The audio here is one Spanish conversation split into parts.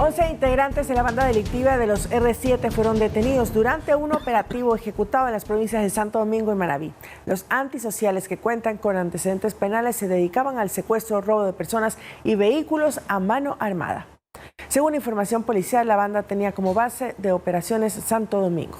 11 integrantes de la banda delictiva de los R7 fueron detenidos durante un operativo ejecutado en las provincias de Santo Domingo y Manabí. Los antisociales, que cuentan con antecedentes penales, se dedicaban al secuestro, robo de personas y vehículos a mano armada. Según información policial, la banda tenía como base de operaciones Santo Domingo.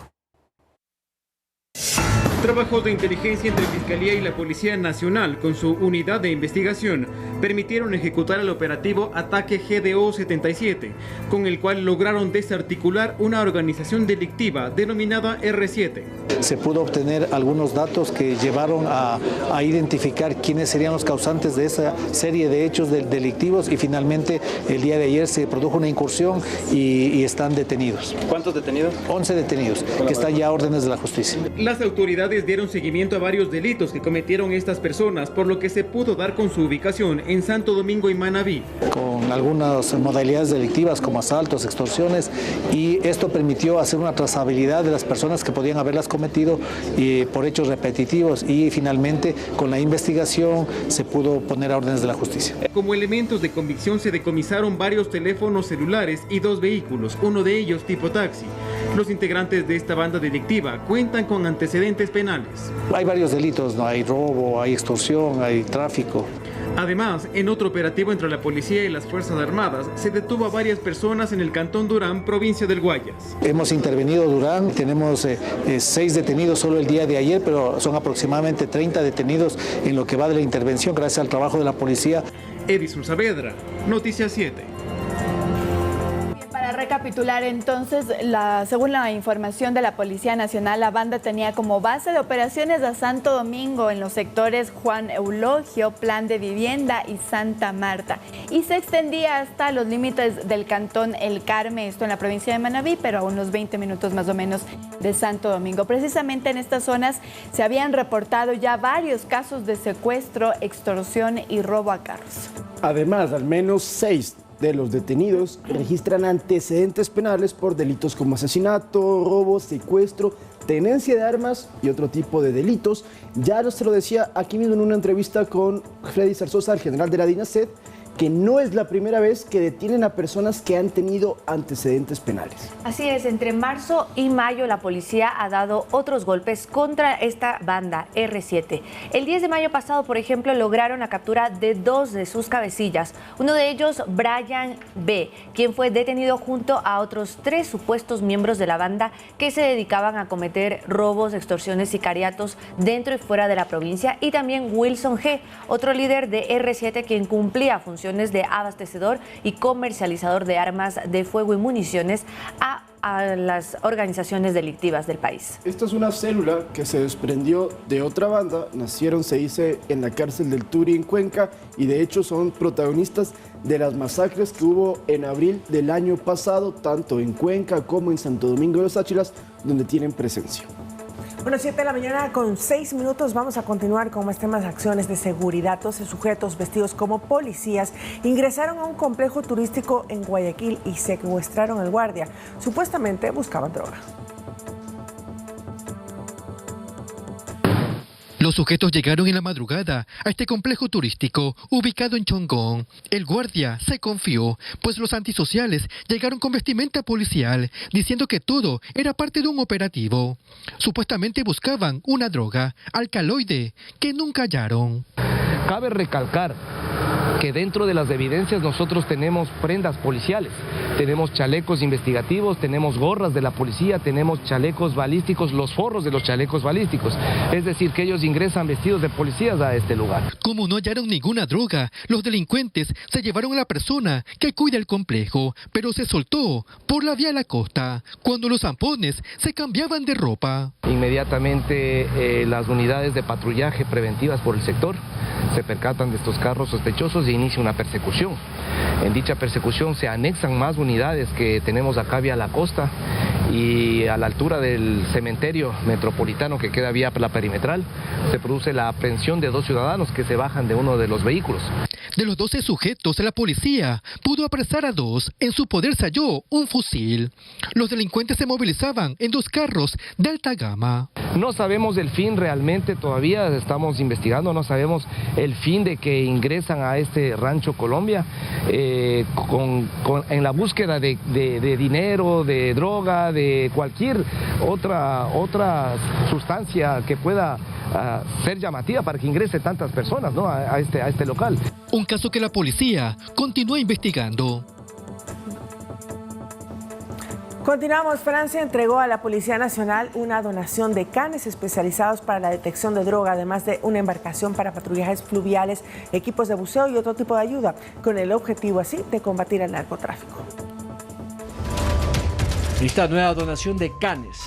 Trabajos de inteligencia entre Fiscalía y la Policía Nacional con su unidad de investigación permitieron ejecutar el operativo Ataque GDO 77, con el cual lograron desarticular una organización delictiva denominada R7. Se pudo obtener algunos datos que llevaron a identificar quiénes serían los causantes de esa serie de hechos delictivos y finalmente el día de ayer se produjo una incursión y están detenidos. ¿Cuántos detenidos? 11 detenidos, que están ya a órdenes de la justicia. Las autoridades dieron seguimiento a varios delitos que cometieron estas personas, por lo que se pudo dar con su ubicación en Santo Domingo y Manabí. Con algunas modalidades delictivas como asaltos, extorsiones, y esto permitió hacer una trazabilidad de las personas que podían haberlas cometido por hechos repetitivos, y finalmente con la investigación se pudo poner a órdenes de la justicia. Como elementos de convicción se decomisaron varios teléfonos celulares y 2 vehículos, uno de ellos tipo taxi. Los integrantes de esta banda delictiva cuentan con antecedentes penales. Hay varios delitos, ¿no? Hay robo, hay extorsión, hay tráfico. Además, en otro operativo entre la policía y las Fuerzas Armadas, se detuvo a varias personas en el cantón Durán, provincia del Guayas. Hemos intervenido Durán, tenemos 6 detenidos solo el día de ayer, pero son aproximadamente 30 detenidos en lo que va de la intervención gracias al trabajo de la policía. Edison Saavedra, Noticias 7. Para recapitular entonces, según la información de la Policía Nacional, la banda tenía como base de operaciones a Santo Domingo en los sectores Juan Eulogio, Plan de Vivienda y Santa Marta, y se extendía hasta los límites del cantón El Carmen, esto en la provincia de Manabí, pero a unos 20 minutos más o menos de Santo Domingo. Precisamente en estas zonas se habían reportado ya varios casos de secuestro, extorsión y robo a carros. Además, al menos 6 de los detenidos registran antecedentes penales por delitos como asesinato, robo, secuestro, tenencia de armas y otro tipo de delitos. Ya se lo decía aquí mismo en una entrevista con Freddy Zarzosa, el general de la DINASED, que no es la primera vez que detienen a personas que han tenido antecedentes penales. Así es, entre marzo y mayo la policía ha dado otros golpes contra esta banda R7. El 10 de mayo pasado, por ejemplo, lograron la captura de 2 de sus cabecillas. Uno de ellos, Brian B., quien fue detenido junto a otros 3 supuestos miembros de la banda que se dedicaban a cometer robos, extorsiones y sicariatos dentro y fuera de la provincia. Y también Wilson G., otro líder de R7, quien cumplía funciones de abastecedor y comercializador de armas de fuego y municiones a las organizaciones delictivas del país. Esta es una célula que se desprendió de otra banda, nacieron, se dice, en la cárcel del Turi en Cuenca, y de hecho son protagonistas de las masacres que hubo en abril del año pasado, tanto en Cuenca como en Santo Domingo de los Áchilas, donde tienen presencia. Bueno, 7 de la mañana con 6 minutos. Vamos a continuar con más temas de acciones de seguridad. 12 sujetos vestidos como policías ingresaron a un complejo turístico en Guayaquil y secuestraron al guardia. Supuestamente buscaban droga. Los sujetos llegaron en la madrugada a este complejo turístico ubicado en Chongón. El guardia se confió, pues los antisociales llegaron con vestimenta policial, diciendo que todo era parte de un operativo. Supuestamente buscaban una droga, alcaloide, que nunca hallaron. Cabe recalcar que dentro de las evidencias nosotros tenemos prendas policiales, tenemos chalecos investigativos, tenemos gorras de la policía, tenemos chalecos balísticos, los forros de los chalecos balísticos, es decir, que ellos ingresan vestidos de policías a este lugar. Como no hallaron ninguna droga, los delincuentes se llevaron a la persona que cuida el complejo, pero se soltó por la vía a la costa, cuando los zampones se cambiaban de ropa. Inmediatamente las unidades de patrullaje preventivas por el sector se percatan de estos carros sospechosos y inicia una persecución. En dicha persecución se anexan más unidades que tenemos acá vía la costa, y a la altura del cementerio metropolitano que queda vía la perimetral se produce la aprehensión de 2 ciudadanos que se bajan de uno de los vehículos. De los 12 sujetos, la policía pudo apresar a 2. En su poder se halló un fusil. Los delincuentes se movilizaban en 2 carros de alta gama. No sabemos el fin realmente, todavía estamos investigando, no sabemos el fin de que ingresan a este Rancho Colombia en la búsqueda de dinero, de droga, de cualquier otra sustancia que pueda ser llamativa para que ingrese tantas personas, ¿no?, a este local. Un caso que la policía continúa investigando. Continuamos. Francia entregó a la Policía Nacional una donación de canes especializados para la detección de droga, además de una embarcación para patrullajes fluviales, equipos de buceo y otro tipo de ayuda, con el objetivo así de combatir el narcotráfico. Esta nueva donación de canes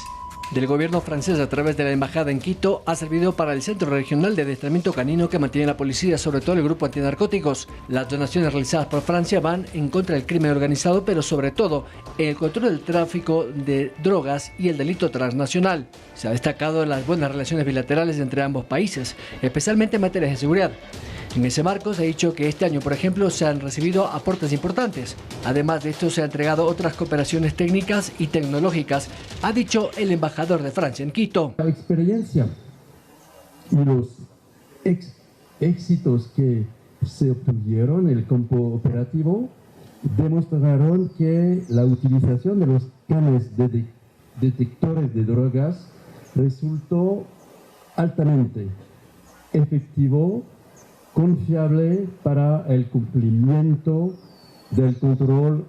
del gobierno francés a través de la embajada en Quito ha servido para el Centro Regional de Adiestramiento Canino que mantiene la policía, sobre todo el grupo antinarcóticos. Las donaciones realizadas por Francia van en contra del crimen organizado, pero sobre todo en el control del tráfico de drogas y el delito transnacional. Se ha destacado las buenas relaciones bilaterales entre ambos países, especialmente en materias de seguridad. En ese marco se ha dicho que este año, por ejemplo, se han recibido aportes importantes. Además de esto, se han entregado otras cooperaciones técnicas y tecnológicas, ha dicho el embajador de Francia en Quito. La experiencia y los éxitos que se obtuvieron en el campo operativo demostraron que la utilización de los canes de detectores de drogas resultó altamente efectivo, confiable para el cumplimiento del control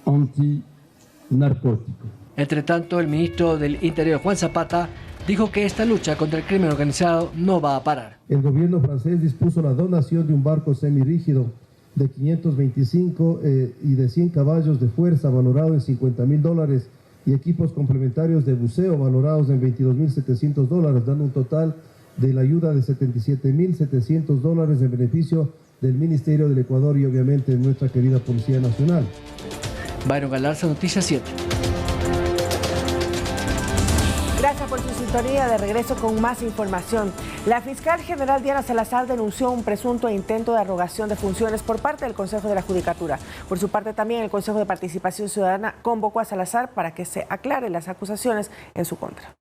antinarcótico. Entre tanto, el ministro del Interior, Juan Zapata, dijo que esta lucha contra el crimen organizado no va a parar. El gobierno francés dispuso la donación de un barco semirígido de 525 y de 100 caballos de fuerza valorado en $50.000 y equipos complementarios de buceo valorados en $22.700, dando un total de la ayuda de $77.700 en beneficio del Ministerio del Ecuador y obviamente de nuestra querida Policía Nacional. Byron Galarza, Noticias 7. Gracias por su sintonía. De regreso con más información. La fiscal general Diana Salazar denunció un presunto intento de arrogación de funciones por parte del Consejo de la Judicatura. Por su parte, también el Consejo de Participación Ciudadana convocó a Salazar para que se aclaren las acusaciones en su contra.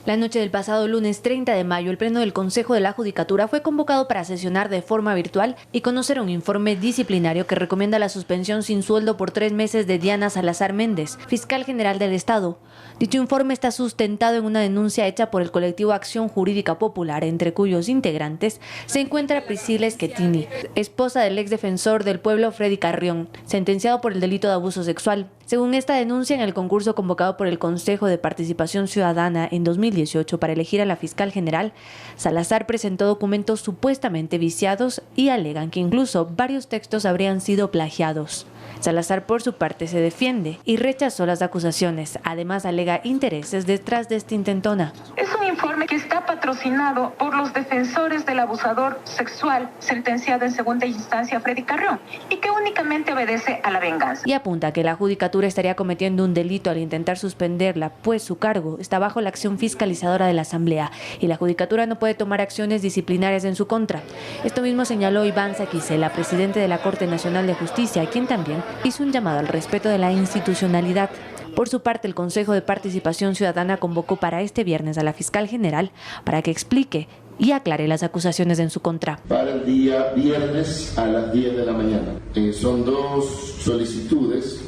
La noche del pasado lunes 30 de mayo, el Pleno del Consejo de la Judicatura fue convocado para sesionar de forma virtual y conocer un informe disciplinario que recomienda la suspensión sin sueldo por 3 meses de Diana Salazar Méndez, fiscal general del Estado. Dicho informe está sustentado en una denuncia hecha por el colectivo Acción Jurídica Popular, entre cuyos integrantes se encuentra Priscila Schettini, esposa del ex defensor del pueblo Freddy Carrión, sentenciado por el delito de abuso sexual. Según esta denuncia, en el concurso convocado por el Consejo de Participación Ciudadana en 2018 para elegir a la fiscal general, Salazar presentó documentos supuestamente viciados y alegan que incluso varios textos habrían sido plagiados. Salazar, por su parte, se defiende y rechazó las acusaciones. Además, alega intereses detrás de esta intentona. Es un informe que está patrocinado por los defensores del abusador sexual sentenciado en segunda instancia Freddy Carrión y que únicamente obedece a la venganza. Y apunta que la Judicatura estaría cometiendo un delito al intentar suspenderla, pues su cargo está bajo la acción fiscalizadora de la Asamblea y la Judicatura no puede tomar acciones disciplinarias en su contra. Esto mismo señaló Iván Saquicela, presidente de la Corte Nacional de Justicia, quien también hizo un llamado al respeto de la institucionalidad. Por su parte, el Consejo de Participación Ciudadana convocó para este viernes a la fiscal general para que explique y aclare las acusaciones en su contra. Para el día viernes a las 10 de la mañana. Son 2 solicitudes,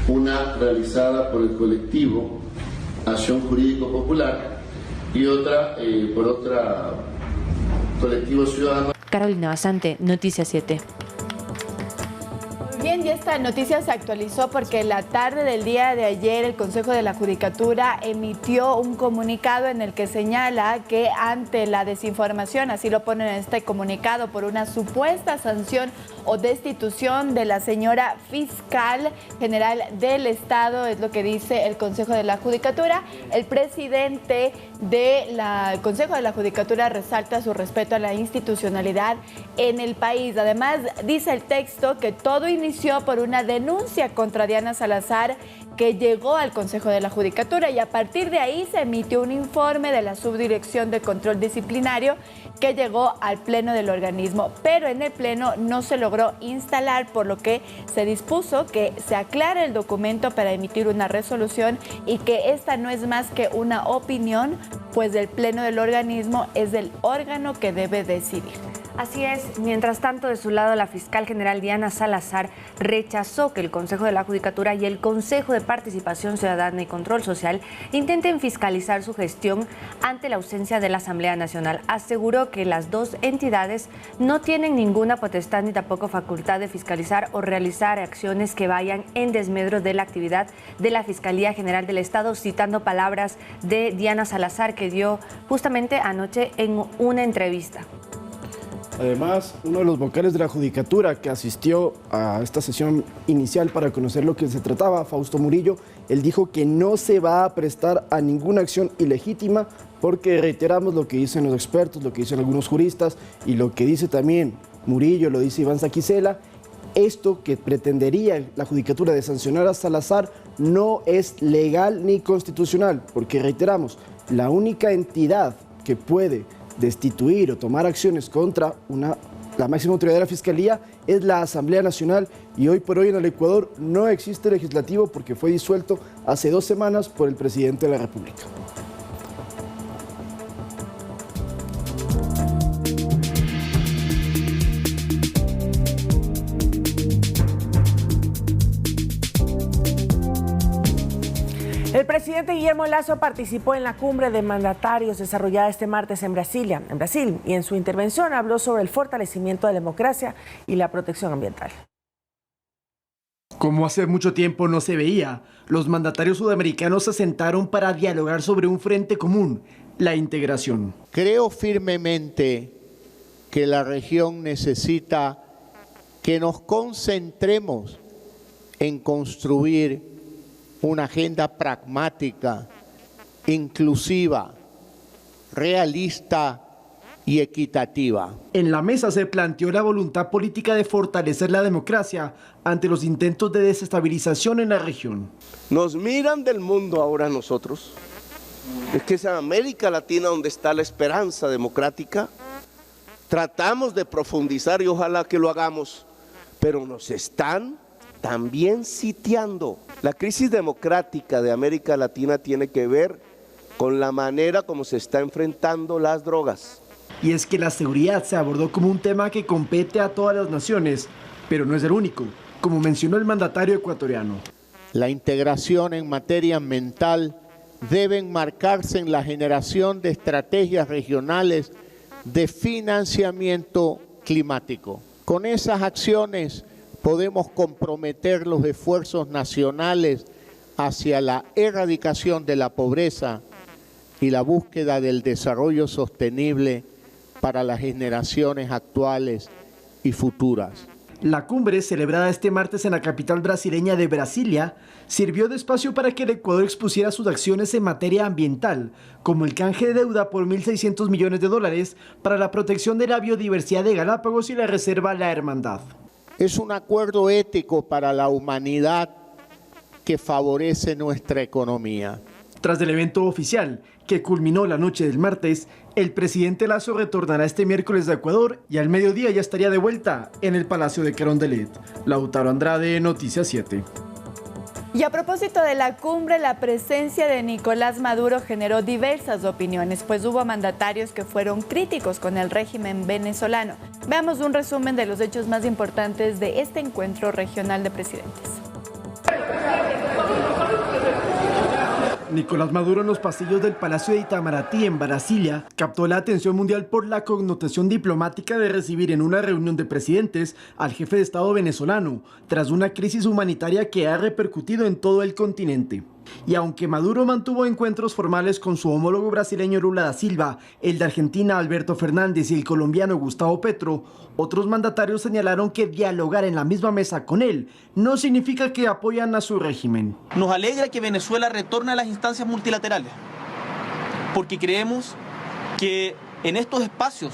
una realizada por el colectivo Acción Jurídico Popular y otra por otra colectivo ciudadano. Carolina Basante, Noticias 7. Bien, y esta noticia se actualizó porque la tarde del día de ayer el Consejo de la Judicatura emitió un comunicado en el que señala que ante la desinformación, así lo ponen en este comunicado, por una supuesta sanción o destitución de la señora fiscal general del Estado, es lo que dice el Consejo de la Judicatura. El presidente del Consejo de la Judicatura resalta su respeto a la institucionalidad en el país. Además, dice el texto que todo inició por una denuncia contra Diana Salazar que llegó al Consejo de la Judicatura y a partir de ahí se emitió un informe de la Subdirección de Control Disciplinario que llegó al Pleno del organismo, pero en el Pleno no se logró instalar, por lo que se dispuso que se aclare el documento para emitir una resolución y que esta no es más que una opinión, pues del Pleno del organismo es el órgano que debe decidir. Así es. Mientras tanto, de su lado, la fiscal general Diana Salazar rechazó que el Consejo de la Judicatura y el Consejo de Participación Ciudadana y Control Social intenten fiscalizar su gestión ante la ausencia de la Asamblea Nacional. Aseguró que las dos entidades no tienen ninguna potestad ni tampoco facultad de fiscalizar o realizar acciones que vayan en desmedro de la actividad de la Fiscalía General del Estado, citando palabras de Diana Salazar que dio justamente anoche en una entrevista. Además, uno de los vocales de la Judicatura que asistió a esta sesión inicial para conocer lo que se trataba, Fausto Murillo, él dijo que no se va a prestar a ninguna acción ilegítima porque reiteramos lo que dicen los expertos, lo que dicen algunos juristas y lo que dice también Murillo, lo dice Iván Saquicela. Esto que pretendería la Judicatura de sancionar a Salazar no es legal ni constitucional, porque reiteramos, la única entidad que puede destituir o tomar acciones contra la máxima autoridad de la Fiscalía es la Asamblea Nacional y hoy por hoy en el Ecuador no existe legislativo porque fue disuelto hace 2 semanas por el presidente de la República. El presidente Guillermo Lasso participó en la cumbre de mandatarios desarrollada este martes en Brasil, y en su intervención habló sobre el fortalecimiento de la democracia y la protección ambiental. Como hace mucho tiempo no se veía, los mandatarios sudamericanos se sentaron para dialogar sobre un frente común, la integración. Creo firmemente que la región necesita que nos concentremos en construir una agenda pragmática, inclusiva, realista y equitativa. En la mesa se planteó la voluntad política de fortalecer la democracia ante los intentos de desestabilización en la región. Nos miran del mundo ahora nosotros. Es que es en América Latina donde está la esperanza democrática. Tratamos de profundizar y ojalá que lo hagamos, pero nos están también sitiando. La crisis democrática de América Latina tiene que ver con la manera como se está enfrentando las drogas. Y es que la seguridad se abordó como un tema que compete a todas las naciones, pero no es el único, como mencionó el mandatario ecuatoriano. La integración en materia ambiental debe enmarcarse en la generación de estrategias regionales de financiamiento climático. Con esas acciones podemos comprometer los esfuerzos nacionales hacia la erradicación de la pobreza y la búsqueda del desarrollo sostenible para las generaciones actuales y futuras. La cumbre, celebrada este martes en la capital brasileña de Brasilia, sirvió de espacio para que el Ecuador expusiera sus acciones en materia ambiental, como el canje de deuda por $1.600 millones para la protección de la biodiversidad de Galápagos y la reserva La Hermandad. Es un acuerdo ético para la humanidad que favorece nuestra economía. Tras el evento oficial, que culminó la noche del martes, el presidente Lasso retornará este miércoles a Ecuador y al mediodía ya estaría de vuelta en el Palacio de Carondelet. Lautaro Andrade, Noticias 7. Y a propósito de la cumbre, la presencia de Nicolás Maduro generó diversas opiniones, pues hubo mandatarios que fueron críticos con el régimen venezolano. Veamos un resumen de los hechos más importantes de este encuentro regional de presidentes. Nicolás Maduro en los pasillos del Palacio de Itamaraty en Brasilia captó la atención mundial por la connotación diplomática de recibir en una reunión de presidentes al jefe de Estado venezolano, tras una crisis humanitaria que ha repercutido en todo el continente. Y aunque Maduro mantuvo encuentros formales con su homólogo brasileño Lula da Silva, el de Argentina Alberto Fernández y el colombiano Gustavo Petro, otros mandatarios señalaron que dialogar en la misma mesa con él no significa que apoyan a su régimen. Nos alegra que Venezuela retorne a las instancias multilaterales, porque creemos que en estos espacios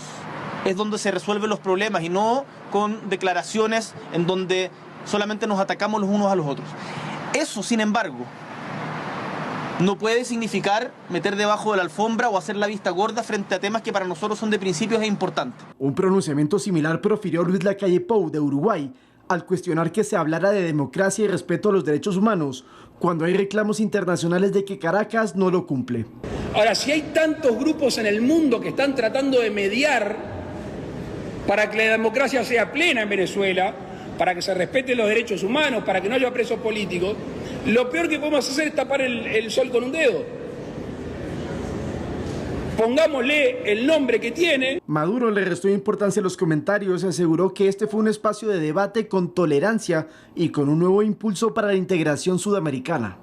es donde se resuelven los problemas y no con declaraciones en donde solamente nos atacamos los unos a los otros. Eso, sin embargo, no puede significar meter debajo de la alfombra o hacer la vista gorda frente a temas que para nosotros son de principios e importantes. Un pronunciamiento similar profirió Luis Lacalle Pou de Uruguay al cuestionar que se hablara de democracia y respeto a los derechos humanos cuando hay reclamos internacionales de que Caracas no lo cumple. Ahora, si hay tantos grupos en el mundo que están tratando de mediar para que la democracia sea plena en Venezuela, para que se respeten los derechos humanos, para que no haya presos políticos, lo peor que podemos hacer es tapar el sol con un dedo. Pongámosle el nombre que tiene. Maduro le restó importancia a los comentarios y aseguró que este fue un espacio de debate con tolerancia y con un nuevo impulso para la integración sudamericana.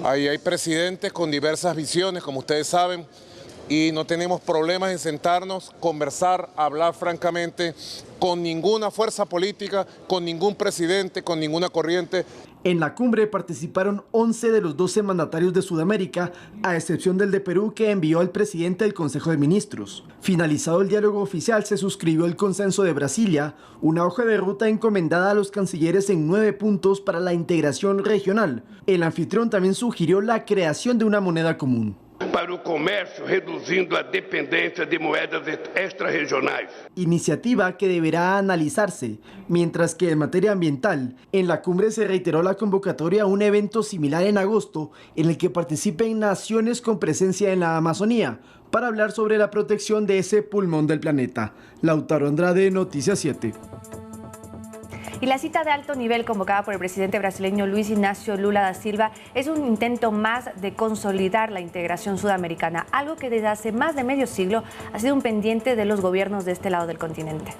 Ahí hay presidentes con diversas visiones, como ustedes saben, y no tenemos problemas en sentarnos, conversar, hablar francamente con ninguna fuerza política, con ningún presidente, con ninguna corriente. En la cumbre participaron 11 de los 12 mandatarios de Sudamérica, a excepción del de Perú que envió el presidente del Consejo de Ministros. Finalizado el diálogo oficial, se suscribió el Consenso de Brasilia, una hoja de ruta encomendada a los cancilleres en 9 puntos para la integración regional. El anfitrión también sugirió la creación de una moneda común. Para o comércio, reduzindo a dependência de moedas extrarregionais. Iniciativa que deberá analizarse, mientras que en materia ambiental, en la cumbre se reiteró la convocatoria a un evento similar en agosto, en el que participen naciones con presencia en la Amazonía, para hablar sobre la protección de ese pulmón del planeta. Lautaro Andrade, Noticias 7. Y la cita de alto nivel convocada por el presidente brasileño Luis Ignacio Lula da Silva es un intento más de consolidar la integración sudamericana, algo que desde hace más de medio siglo ha sido un pendiente de los gobiernos de este lado del continente.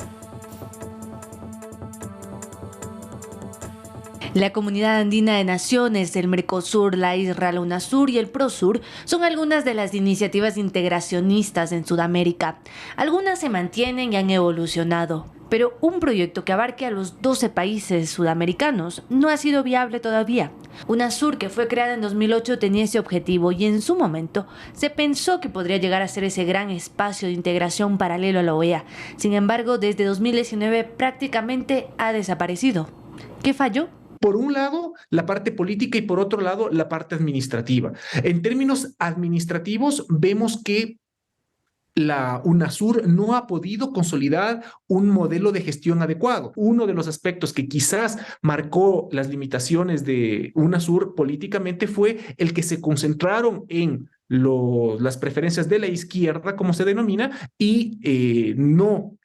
La Comunidad Andina de Naciones, el Mercosur, la Israel UNASUR y el PROSUR son algunas de las iniciativas integracionistas en Sudamérica. Algunas se mantienen y han evolucionado, pero un proyecto que abarque a los 12 países sudamericanos no ha sido viable todavía. UNASUR, que fue creada en 2008, tenía ese objetivo y en su momento se pensó que podría llegar a ser ese gran espacio de integración paralelo a la OEA. Sin embargo, desde 2019 prácticamente ha desaparecido. ¿Qué falló? Por un lado, la parte política y por otro lado, la parte administrativa. En términos administrativos, vemos que la UNASUR no ha podido consolidar un modelo de gestión adecuado. Uno de los aspectos que quizás marcó las limitaciones de UNASUR políticamente fue el que se concentraron en las preferencias de la izquierda, como se denomina, y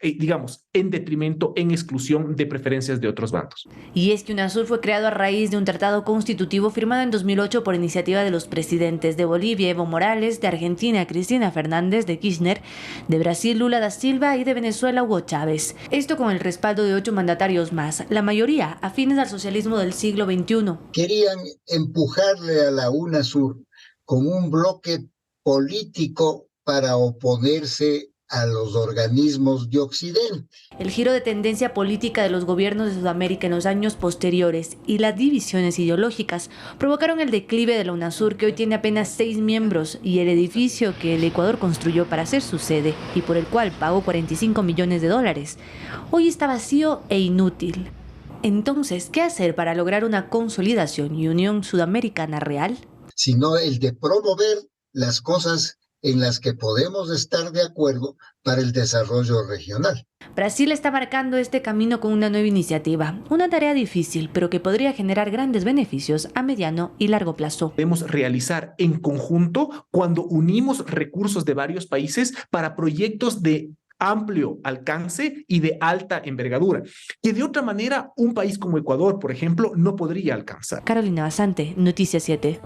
digamos, en detrimento, en exclusión de preferencias de otros bandos. Y es que UNASUR fue creado a raíz de un tratado constitutivo firmado en 2008 por iniciativa de los presidentes de Bolivia, Evo Morales, de Argentina, Cristina Fernández de Kirchner, de Brasil, Lula da Silva y de Venezuela, Hugo Chávez. Esto con el respaldo de 8 mandatarios más, la mayoría afines al socialismo del siglo XXI. Querían empujarle a la UNASUR con un bloque político para oponerse a los organismos de Occidente. El giro de tendencia política de los gobiernos de Sudamérica en los años posteriores y las divisiones ideológicas provocaron el declive de la UNASUR, que hoy tiene apenas 6 miembros, y el edificio que el Ecuador construyó para ser su sede y por el cual pagó $45 millones, hoy está vacío e inútil. Entonces, ¿qué hacer para lograr una consolidación y unión sudamericana real? Sino el de promover las cosas en las que podemos estar de acuerdo para el desarrollo regional. Brasil está marcando este camino con una nueva iniciativa, una tarea difícil, pero que podría generar grandes beneficios a mediano y largo plazo. Debemos realizar en conjunto cuando unimos recursos de varios países para proyectos de amplio alcance y de alta envergadura, que de otra manera un país como Ecuador, por ejemplo, no podría alcanzar. Carolina Basante, Noticias 7.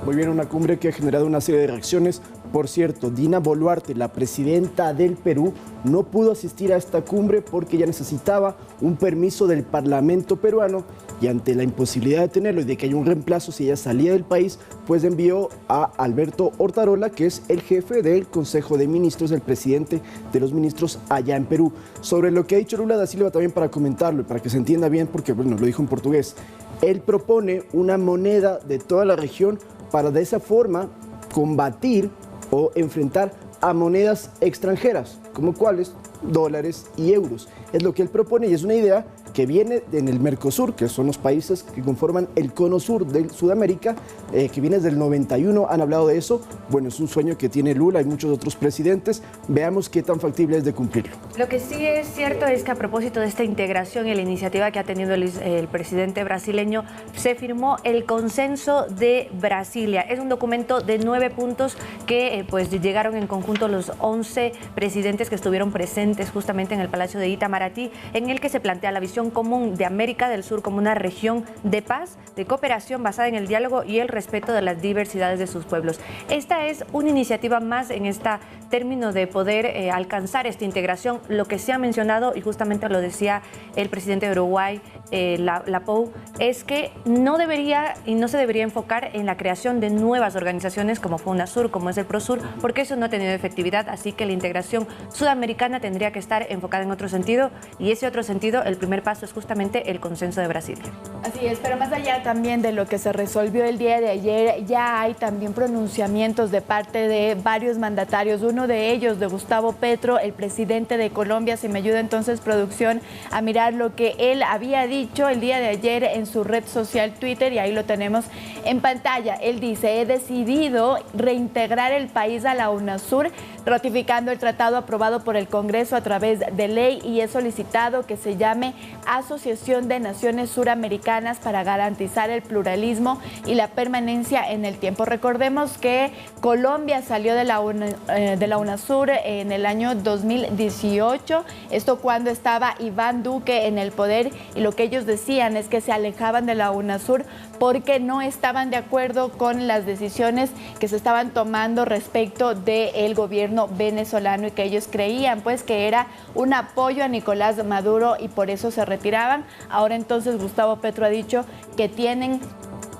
Muy bien, una cumbre que ha generado una serie de reacciones. Por cierto, Dina Boluarte, la presidenta del Perú, no pudo asistir a esta cumbre porque ya necesitaba un permiso del Parlamento peruano, y ante la imposibilidad de tenerlo y de que haya un reemplazo si ella salía del país, pues envió a Alberto Otarola, que es el jefe del Consejo de Ministros, el presidente de los ministros allá en Perú. Sobre lo que ha dicho Lula da Silva, también para comentarlo y para que se entienda bien, porque bueno, lo dijo en portugués, él propone una moneda de toda la región para de esa forma combatir o enfrentar a monedas extranjeras, como cuáles, dólares y euros. Es lo que él propone y es una idea que viene en el Mercosur, que son los países que conforman el cono sur de Sudamérica, que viene desde el 91, han hablado de eso. Bueno, es un sueño que tiene Lula y muchos otros presidentes. Veamos qué tan factible es de cumplirlo. Lo que sí es cierto es que a propósito de esta integración y la iniciativa que ha tenido el presidente brasileño, se firmó el Consenso de Brasilia. Es un documento de 9 puntos que pues llegaron en conjunto los 11 presidentes que estuvieron presentes justamente en el Palacio de Itamaraty, en el que se plantea la visión común de América del Sur como una región de paz, de cooperación basada en el diálogo y el respeto de las diversidades de sus pueblos. Esta es una iniciativa más en este término de poder alcanzar esta integración. Lo que se ha mencionado, y justamente lo decía el presidente de Uruguay, Lapou, es que no debería y no se debería enfocar en la creación de nuevas organizaciones como fue UNASUR, como es el PROSUR, porque eso no ha tenido efectividad, así que la integración sudamericana tendría que estar enfocada en otro sentido, y ese otro sentido, el primer paso es justamente el Consenso de Brasilia. Así es, pero más allá también de lo que se resolvió el día de ayer, ya hay también pronunciamientos de parte de varios mandatarios, uno de ellos de Gustavo Petro, el presidente de Colombia. Si me ayuda entonces producción a mirar lo que él había dicho el día de ayer en su red social Twitter, y ahí lo tenemos en pantalla. Él dice: he decidido reintegrar el país a la UNASUR, ratificando el tratado aprobado por el Congreso a través de ley, y he solicitado que se llame Asociación de Naciones Suramericanas para garantizar el pluralismo y la permanencia en el tiempo. Recordemos que Colombia salió de la UNASUR en el año 2018, esto cuando estaba Iván Duque en el poder, y lo que ellos decían es que se alejaban de la UNASUR porque no estaban de acuerdo con las decisiones que se estaban tomando respecto del gobierno venezolano, y que ellos creían pues que era un apoyo a Nicolás Maduro y por eso se retiraban. Ahora entonces Gustavo Petro ha dicho que tienen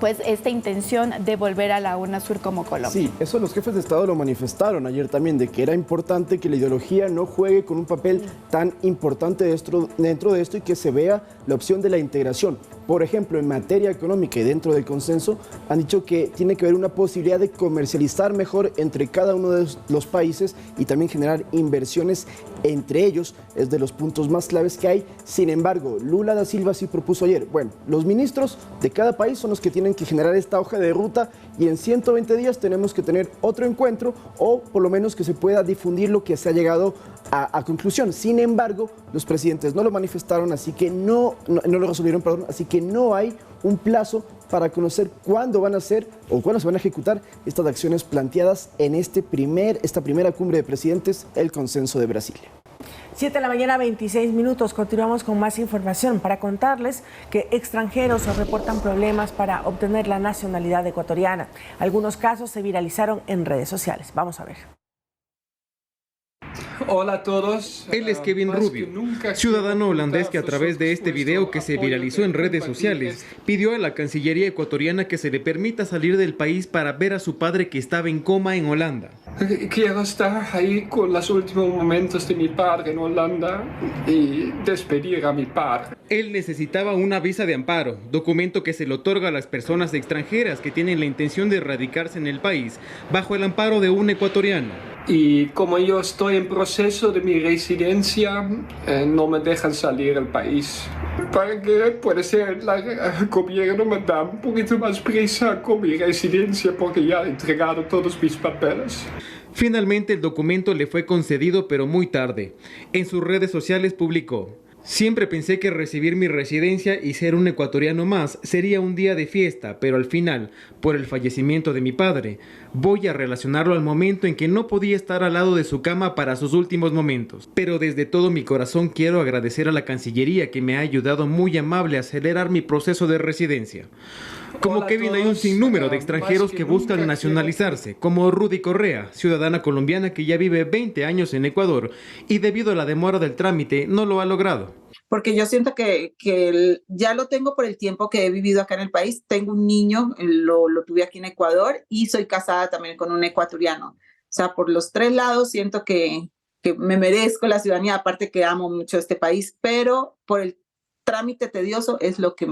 pues esta intención de volver a la UNASUR como Colombia. Sí, eso los jefes de Estado lo manifestaron ayer también, de que era importante que la ideología no juegue con un papel tan importante dentro de esto y que se vea la opción de la integración. Por ejemplo, en materia económica y dentro del consenso, han dicho que tiene que haber una posibilidad de comercializar mejor entre cada uno de los países y también generar inversiones entre ellos. Es de los puntos más claves que hay. Sin embargo, Lula da Silva sí propuso ayer, bueno, los ministros de cada país son los que tienen que generar esta hoja de ruta, y en 120 días tenemos que tener otro encuentro, o por lo menos que se pueda difundir lo que se ha llegado a conclusión. Sin embargo, los presidentes no lo manifestaron, así que no lo resolvieron, perdón, así que no hay un plazo para conocer cuándo van a ser o cuándo se van a ejecutar estas acciones planteadas en esta primera cumbre de presidentes, el Consenso de Brasilia. 7 de la mañana, 26 minutos. Continuamos con más información para contarles que extranjeros reportan problemas para obtener la nacionalidad ecuatoriana. Algunos casos se viralizaron en redes sociales. Vamos a ver. Hola a todos. Él es Kevin Rubio, ciudadano holandés que a través de este video que se viralizó en redes sociales pidió a la Cancillería ecuatoriana que se le permita salir del país para ver a su padre que estaba en coma en Holanda. Quiero estar ahí con los últimos momentos de mi padre en Holanda y despedir a mi padre. Él necesitaba una visa de amparo, documento que se le otorga a las personas extranjeras que tienen la intención de radicarse en el país bajo el amparo de un ecuatoriano. Y como yo estoy en proceso de mi residencia, no me dejan salir del país. Para que puede ser el gobierno me da un poquito más prisa con mi residencia, porque ya he entregado todos mis papeles. Finalmente el documento le fue concedido, pero muy tarde. En sus redes sociales publicó: siempre pensé que recibir mi residencia y ser un ecuatoriano más sería un día de fiesta, pero al final, por el fallecimiento de mi padre, voy a relacionarlo al momento en que no podía estar al lado de su cama para sus últimos momentos. Pero desde todo mi corazón quiero agradecer a la Cancillería, que me ha ayudado muy amable a acelerar mi proceso de residencia. Como Kevin, hay un sinnúmero de extranjeros que buscan nacionalizarse, como Rudy Correa, ciudadana colombiana que ya vive 20 años en Ecuador y debido a la demora del trámite no lo ha logrado. Porque yo siento que ya lo tengo por el tiempo que he vivido acá en el país. Tengo un niño, lo tuve aquí en Ecuador, y soy casada también con un ecuatoriano. O sea, por los tres lados siento que me merezco la ciudadanía, aparte que amo mucho este país, pero por el trámite tedioso es lo que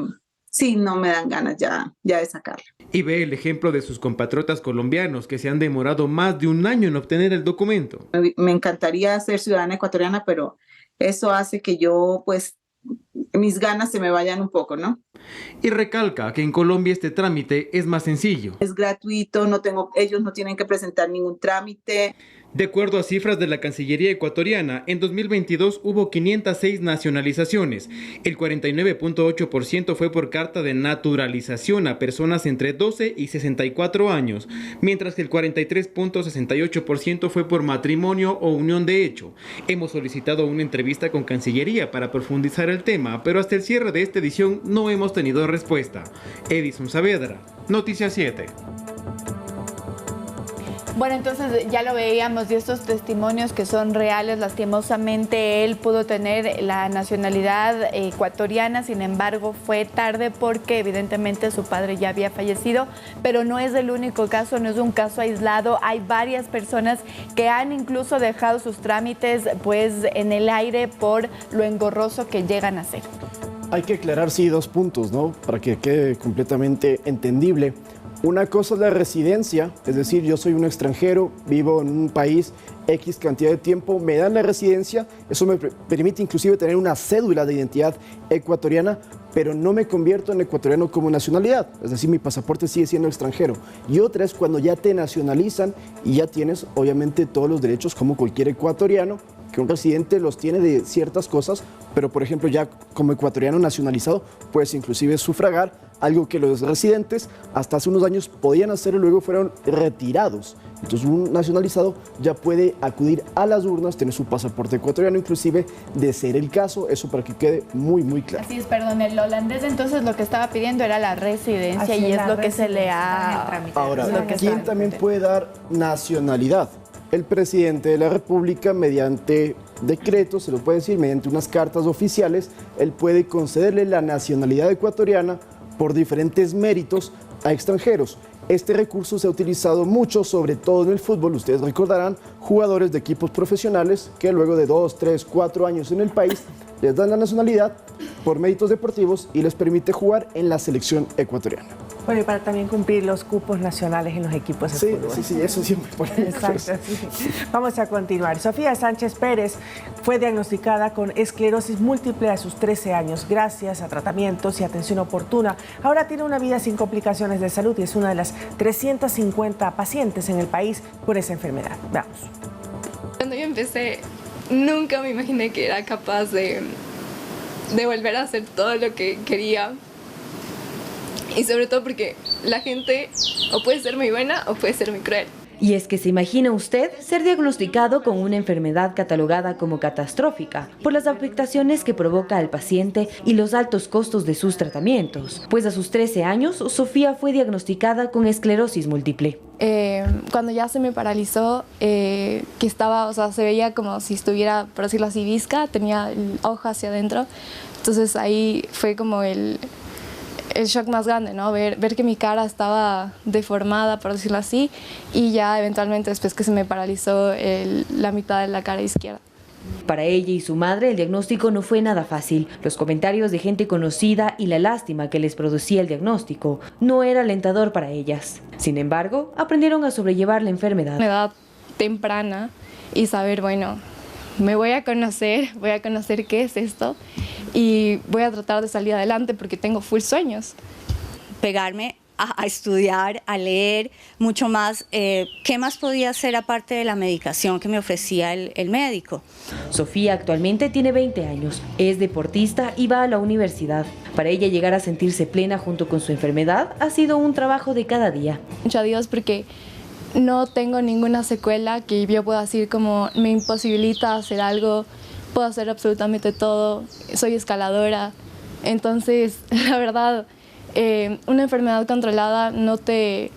sí, no me dan ganas ya de sacarla. Y ve el ejemplo de sus compatriotas colombianos que se han demorado más de un año en obtener el documento. Me encantaría ser ciudadana ecuatoriana, pero eso hace que yo, pues, mis ganas se me vayan un poco, ¿no? Y recalca que en Colombia este trámite es más sencillo. Es gratuito, ellos no tienen que presentar ningún trámite. De acuerdo a cifras de la Cancillería ecuatoriana, en 2022 hubo 506 nacionalizaciones. El 49.8% fue por carta de naturalización a personas entre 12 y 64 años, mientras que el 43.68% fue por matrimonio o unión de hecho. Hemos solicitado una entrevista con Cancillería para profundizar el tema, pero hasta el cierre de esta edición no hemos tenido respuesta. Edison Saavedra, Noticias 7. Bueno, entonces ya lo veíamos y estos testimonios que son reales, lastimosamente él pudo tener la nacionalidad ecuatoriana, sin embargo fue tarde porque evidentemente su padre ya había fallecido, pero no es el único caso, no es un caso aislado, hay varias personas que han incluso dejado sus trámites pues en el aire por lo engorroso que llegan a ser. Hay que aclarar, sí, 2 puntos, ¿no? Para que quede completamente entendible. Una cosa es la residencia, es decir, yo soy un extranjero, vivo en un país X cantidad de tiempo, me dan la residencia, eso me permite inclusive tener una cédula de identidad ecuatoriana, pero no me convierto en ecuatoriano como nacionalidad, es decir, mi pasaporte sigue siendo extranjero. Y otra es cuando ya te nacionalizan y ya tienes obviamente todos los derechos como cualquier ecuatoriano, que un residente los tiene de ciertas cosas, pero por ejemplo ya como ecuatoriano nacionalizado puedes inclusive sufragar, algo que los residentes hasta hace unos años podían hacer y luego fueron retirados. Entonces un nacionalizado ya puede acudir a las urnas, tener su pasaporte ecuatoriano, inclusive de ser el caso, eso para que quede muy claro. Así es, perdón, el holandés entonces lo que estaba pidiendo era la residencia y es lo que se le ha... Ahora, ¿quién también puede dar nacionalidad? El presidente de la República, mediante decreto, se lo puede decir, mediante unas cartas oficiales, él puede concederle la nacionalidad ecuatoriana por diferentes méritos a extranjeros. Este recurso se ha utilizado mucho, sobre todo en el fútbol. Ustedes recordarán jugadores de equipos profesionales que luego de 2, 3, 4 años en el país les dan la nacionalidad por méritos deportivos y les permite jugar en la selección ecuatoriana. Bueno, y para también cumplir los cupos nacionales en los equipos de fútbol. Sí, eso siempre pone. Exacto, sí. Vamos a continuar. Sofía Sánchez Pérez fue diagnosticada con esclerosis múltiple a sus 13 años. Gracias a tratamientos y atención oportuna, ahora tiene una vida sin complicaciones de salud y es una de las 350 pacientes en el país por esa enfermedad. Veamos. Cuando yo empecé, nunca me imaginé que era capaz de volver a hacer todo lo que quería. Y sobre todo porque la gente o puede ser muy buena o puede ser muy cruel. Y es que se imagina usted ser diagnosticado con una enfermedad catalogada como catastrófica por las afectaciones que provoca al paciente y los altos costos de sus tratamientos. Pues a sus 13 años, Sofía fue diagnosticada con esclerosis múltiple. Cuando ya se me paralizó, que estaba, o sea, se veía como si estuviera, por decirlo así, visca, tenía el ojo hacia adentro. Entonces ahí fue como el shock más grande, ¿no? Ver que mi cara estaba deformada, por decirlo así, y ya eventualmente después que se me paralizó la mitad de la cara izquierda. Para ella y su madre el diagnóstico no fue nada fácil. Los comentarios de gente conocida y la lástima que les producía el diagnóstico no era alentador para ellas. Sin embargo, aprendieron a sobrellevar la enfermedad. Una edad temprana y saber, bueno, me voy a conocer qué es esto y voy a tratar de salir adelante porque tengo full sueños. Pegarme a estudiar, a leer mucho más. ¿Qué más podía hacer aparte de la medicación que me ofrecía el médico? Sofía actualmente tiene 20 años, es deportista y va a la universidad. Para ella llegar a sentirse plena junto con su enfermedad ha sido un trabajo de cada día. Mucho a Dios porque no tengo ninguna secuela que yo pueda decir como me imposibilita hacer algo, puedo hacer absolutamente todo, soy escaladora. Entonces, la verdad, una enfermedad controlada no te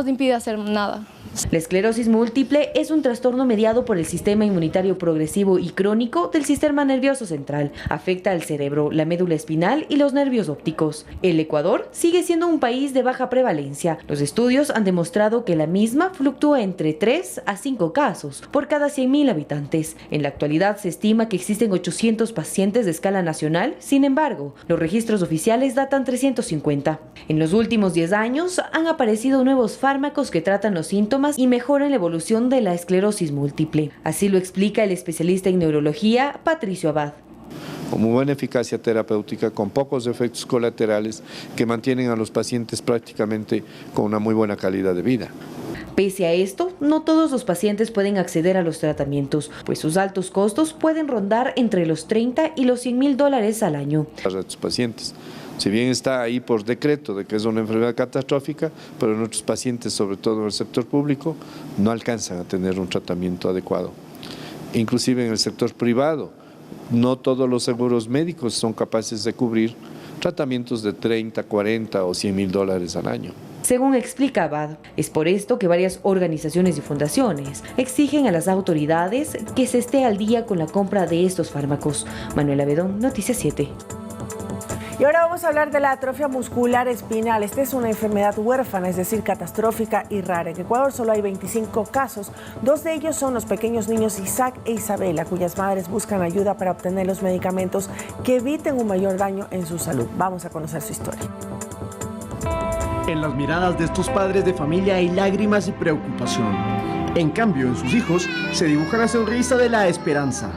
impide hacer nada. La esclerosis múltiple es un trastorno mediado por el sistema inmunitario progresivo y crónico del sistema nervioso central. Afecta al cerebro, la médula espinal y los nervios ópticos. El Ecuador sigue siendo un país de baja prevalencia. Los estudios han demostrado que la misma fluctúa entre 3 a 5 casos por cada 100.000 habitantes. En la actualidad se estima que existen 800 pacientes de escala nacional, sin embargo, los registros oficiales datan 350. En los últimos 10 años han aparecido nuevos fármacos que tratan los síntomas y mejoran la evolución de la esclerosis múltiple. Así lo explica el especialista en neurología, Patricio Abad. Con muy buena eficacia terapéutica, con pocos efectos colaterales que mantienen a los pacientes prácticamente con una muy buena calidad de vida. Pese a esto, no todos los pacientes pueden acceder a los tratamientos, pues sus altos costos pueden rondar entre los 30 y los $100.000 al año. Para estos pacientes, si bien está ahí por decreto de que es una enfermedad catastrófica, pero nuestros pacientes, sobre todo en el sector público, no alcanzan a tener un tratamiento adecuado. Inclusive en el sector privado, no todos los seguros médicos son capaces de cubrir tratamientos de 30, 40 o $100.000 al año. Según explica Abad, es por esto que varias organizaciones y fundaciones exigen a las autoridades que se esté al día con la compra de estos fármacos. Manuela Bedón, Noticias 7. Y ahora vamos a hablar de la atrofia muscular espinal. Esta es una enfermedad huérfana, es decir, catastrófica y rara. En Ecuador solo hay 25 casos. 2 de ellos son los pequeños niños Isaac e Isabela, cuyas madres buscan ayuda para obtener los medicamentos que eviten un mayor daño en su salud. Vamos a conocer su historia. En las miradas de estos padres de familia hay lágrimas y preocupación. En cambio, en sus hijos se dibuja la sonrisa de la esperanza.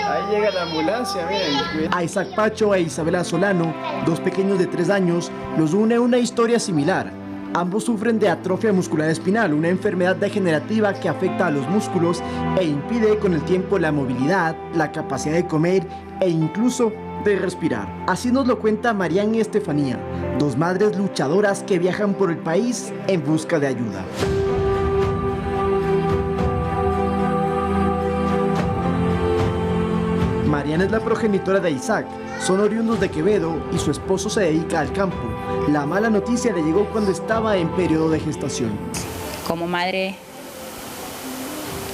Ahí llega la ambulancia, miren. A Isaac Pacho e Isabela Solano, 2 pequeños de 3 años, los une una historia similar. Ambos sufren de atrofia muscular espinal, una enfermedad degenerativa que afecta a los músculos e impide con el tiempo la movilidad, la capacidad de comer e incluso de respirar. Así nos lo cuenta Marian y Estefanía, 2 madres luchadoras que viajan por el país en busca de ayuda. Mariana es la progenitora de Isaac, son oriundos de Quevedo y su esposo se dedica al campo. La mala noticia le llegó cuando estaba en periodo de gestación. Como madre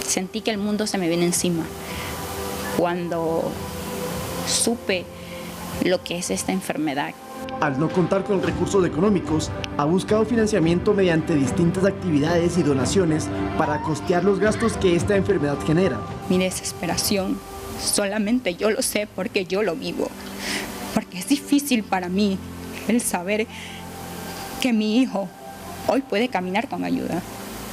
sentí que el mundo se me viene encima cuando supe lo que es esta enfermedad. Al no contar con recursos económicos, ha buscado financiamiento mediante distintas actividades y donaciones para costear los gastos que esta enfermedad genera. Mi desesperación, solamente yo lo sé porque yo lo vivo, porque es difícil para mí el saber que mi hijo hoy puede caminar con ayuda,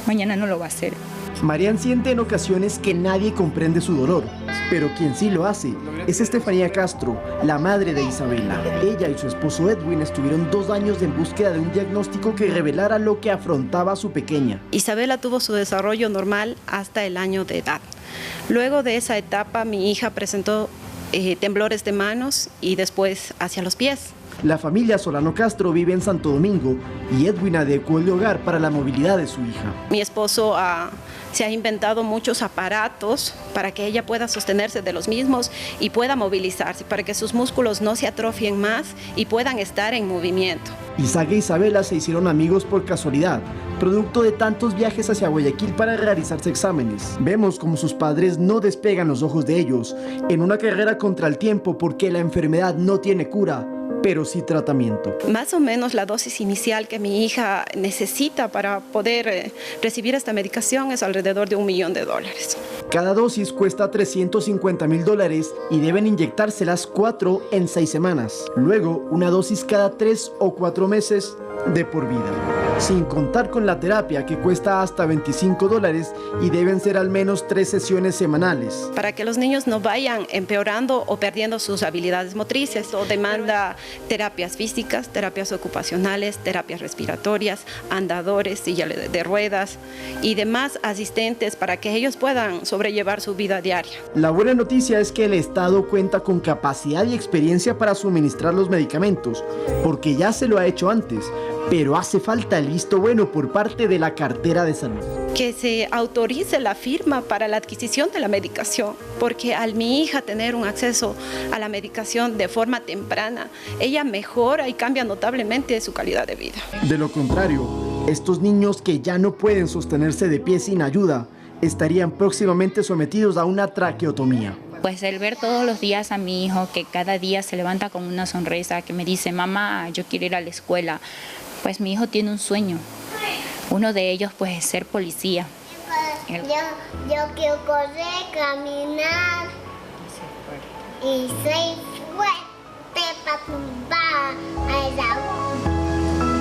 mañana no lo va a hacer. Marian siente en ocasiones que nadie comprende su dolor, pero quien sí lo hace es Estefanía Castro, la madre de Isabela. Ella y su esposo Edwin estuvieron 2 años en búsqueda de un diagnóstico que revelara lo que afrontaba su pequeña. Isabela tuvo su desarrollo normal hasta el año de edad. Luego de esa etapa, mi hija presentó temblores de manos y después hacia los pies. La familia Solano Castro vive en Santo Domingo y Edwin adecuó el hogar para la movilidad de su hija. Mi esposo se ha inventado muchos aparatos para que ella pueda sostenerse de los mismos y pueda movilizarse, para que sus músculos no se atrofien más y puedan estar en movimiento. Isaac e Isabela se hicieron amigos por casualidad, producto de tantos viajes hacia Guayaquil para realizarse exámenes. Vemos como sus padres no despegan los ojos de ellos en una carrera contra el tiempo porque la enfermedad no tiene cura, pero sí tratamiento. Más o menos la dosis inicial que mi hija necesita para poder recibir esta medicación es alrededor de $1 millón. Cada dosis cuesta $350.000 y deben inyectárselas 4 en 6 semanas. Luego, una dosis cada 3 o 4 meses de por vida. Sin contar con la terapia que cuesta hasta $25 y deben ser al menos 3 sesiones semanales. Para que los niños no vayan empeorando o perdiendo sus habilidades motrices, o demanda terapias físicas, terapias ocupacionales, terapias respiratorias, andadores, silla de ruedas y demás asistentes para que ellos puedan sobrellevar su vida diaria. La buena noticia es que el Estado cuenta con capacidad y experiencia para suministrar los medicamentos, porque ya se lo ha hecho antes, pero hace falta el visto bueno por parte de la cartera de salud. Que se autorice la firma para la adquisición de la medicación, porque al mi hija tener un acceso a la medicación de forma temprana, ella mejora y cambia notablemente su calidad de vida. De lo contrario, Estos niños que ya no pueden sostenerse de pie sin ayuda estarían próximamente sometidos a una traqueotomía. Pues el ver todos los días a mi hijo que cada día se levanta con una sonrisa, que me dice, mamá, yo quiero ir a la escuela, pues mi hijo tiene un sueño. Uno de ellos pues es ser policía. Yo quiero correr, caminar y ser fuerte para tumbar a esa.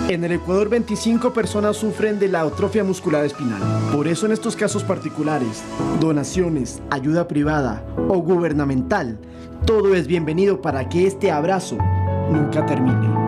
En el Ecuador, 25 personas sufren de la atrofia muscular espinal. Por eso en estos casos particulares, donaciones, ayuda privada o gubernamental, todo es bienvenido para que este abrazo nunca termine.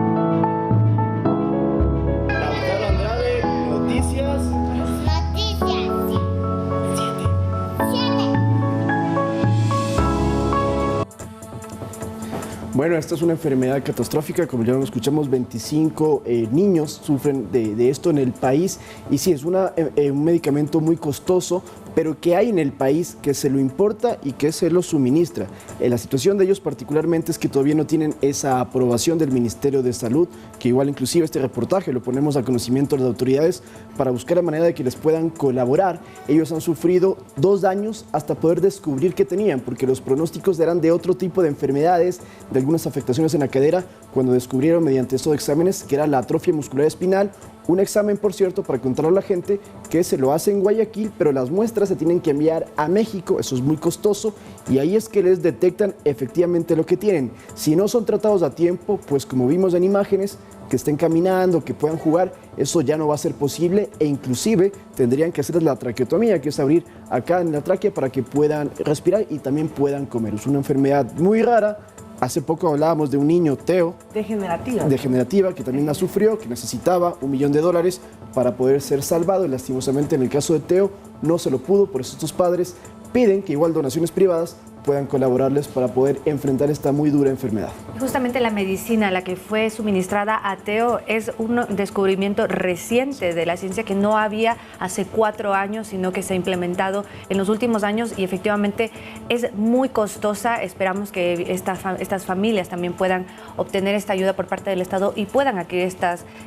Bueno, esta es una enfermedad catastrófica, como ya lo escuchamos, 25 niños sufren de esto en el país y sí, es un medicamento muy costoso, pero que hay en el país que se lo importa y que se lo suministra. La situación de ellos particularmente es que todavía no tienen esa aprobación del Ministerio de Salud, que igual inclusive este reportaje lo ponemos a conocimiento de las autoridades para buscar la manera de que les puedan colaborar. Ellos han sufrido 2 años hasta poder descubrir qué tenían, porque los pronósticos eran de otro tipo de enfermedades, de algunas afectaciones en la cadera, cuando descubrieron mediante estos exámenes que era la atrofia muscular espinal. Un examen, por cierto, para controlar a la gente que se lo hace en Guayaquil, pero las muestras se tienen que enviar a México, eso es muy costoso, y ahí es que les detectan efectivamente lo que tienen. Si no son tratados a tiempo, pues como vimos en imágenes, que estén caminando, que puedan jugar, eso ya no va a ser posible e inclusive tendrían que hacerles la traqueotomía, que es abrir acá en la tráquea para que puedan respirar y también puedan comer. Es una enfermedad muy rara. Hace poco hablábamos de un niño, Teo, degenerativa, que también la sufrió, que necesitaba $1 millón para poder ser salvado. Y lastimosamente en el caso de Teo no se lo pudo, por eso estos padres piden que igual donaciones privadas puedan colaborarles para poder enfrentar esta muy dura enfermedad. Justamente la medicina, la que fue suministrada a Teo, es un descubrimiento reciente de la ciencia que no había hace 4 años, sino que se ha implementado en los últimos años y efectivamente es muy costosa. Esperamos que estas familias también puedan obtener esta ayuda por parte del Estado y puedan adquirir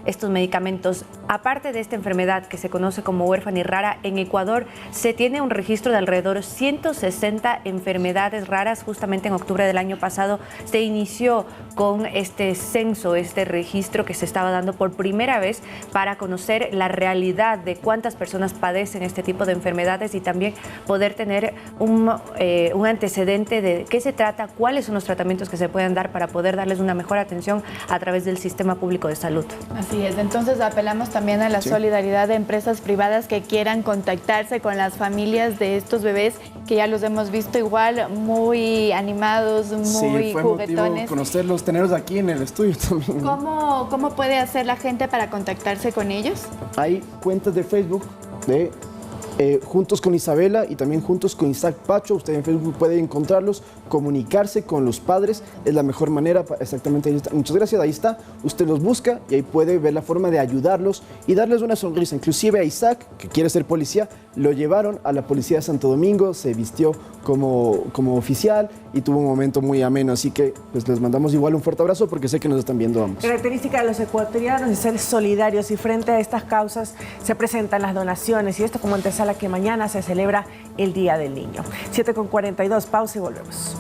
estos medicamentos. Aparte de esta enfermedad que se conoce como huérfana y rara, en Ecuador se tiene un registro de alrededor de 160 enfermedades raras. Justamente en octubre del año pasado se inició con este censo, este registro que se estaba dando por primera vez para conocer la realidad de cuántas personas padecen este tipo de enfermedades y también poder tener un antecedente de qué se trata, cuáles son los tratamientos que se pueden dar para poder darles una mejor atención a través del sistema público de salud. Así es, entonces apelamos también a la solidaridad de empresas privadas que quieran contactarse con las familias de estos bebés, que ya los hemos visto igual muy animados, muy juguetones. Conocerlos, tenerlos aquí en el estudio también. ¿Cómo puede hacer la gente para contactarse con ellos? Hay cuentas de Facebook de Juntos con Isabela y también Juntos con Isaac Pacho. Usted en Facebook puede encontrarlos, comunicarse con los padres, es la mejor manera. Exactamente, ahí está. Muchas gracias, ahí está. Usted los busca y ahí puede ver la forma de ayudarlos y darles una sonrisa. Inclusive a Isaac, que quiere ser policía, lo llevaron a la policía de Santo Domingo, se vistió como oficial y tuvo un momento muy ameno. Así que pues les mandamos igual un fuerte abrazo porque sé que nos están viendo ambos. Característica de los ecuatorianos es ser solidarios y frente a estas causas se presentan las donaciones y esto como antesala que mañana se celebra el Día del Niño. 7:42, pausa y volvemos.